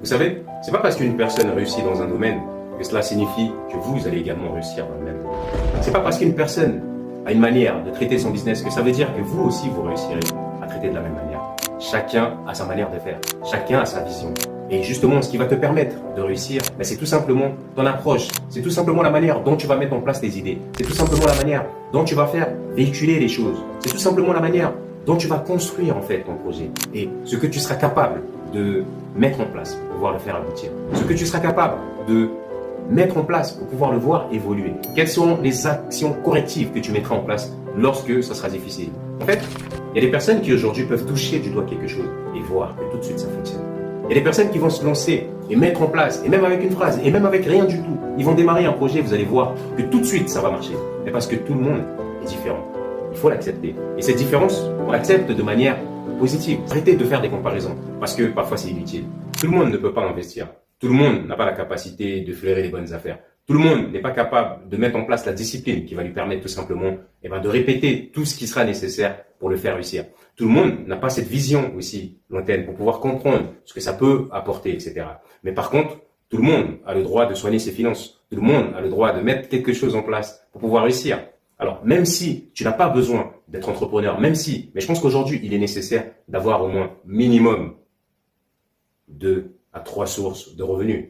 Vous savez, c'est pas parce qu'une personne réussit dans un domaine que cela signifie que vous allez également réussir dans le même domaine. C'est pas parce qu'une personne a une manière de traiter son business que ça veut dire que vous aussi vous réussirez à traiter de la même manière. Chacun a sa manière de faire, chacun a sa vision. Et justement, ce qui va te permettre de réussir, c'est tout simplement ton approche, c'est tout simplement la manière dont tu vas mettre en place tes idées, c'est tout simplement la manière dont tu vas faire véhiculer les choses, c'est tout simplement la manière dont tu vas construire en fait ton projet et ce que tu seras capable de mettre en place pour pouvoir le faire aboutir, ce que tu seras capable de mettre en place pour pouvoir le voir évoluer. Quelles sont les actions correctives que tu mettras en place lorsque ça sera difficile? En fait, il y a des personnes qui aujourd'hui peuvent toucher du doigt quelque chose et voir que tout de suite ça fonctionne. Il y a des personnes qui vont se lancer et mettre en place, et même avec une phrase, et même avec rien du tout, ils vont démarrer un projet, vous allez voir que tout de suite ça va marcher. Mais parce que tout le monde est différent. Il faut l'accepter. Et cette différence, on l'accepte de manière positive. Arrêtez de faire des comparaisons, parce que parfois c'est inutile. Tout le monde ne peut pas investir. Tout le monde n'a pas la capacité de flairer les bonnes affaires. Tout le monde n'est pas capable de mettre en place la discipline qui va lui permettre tout simplement de répéter tout ce qui sera nécessaire pour le faire réussir. Tout le monde n'a pas cette vision aussi lointaine pour pouvoir comprendre ce que ça peut apporter, etc. Mais par contre, tout le monde a le droit de soigner ses finances. Tout le monde a le droit de mettre quelque chose en place pour pouvoir réussir. Alors, même si tu n'as pas besoin d'être entrepreneur, mais je pense qu'aujourd'hui, il est nécessaire d'avoir au moins minimum 2 à 3 sources de revenus.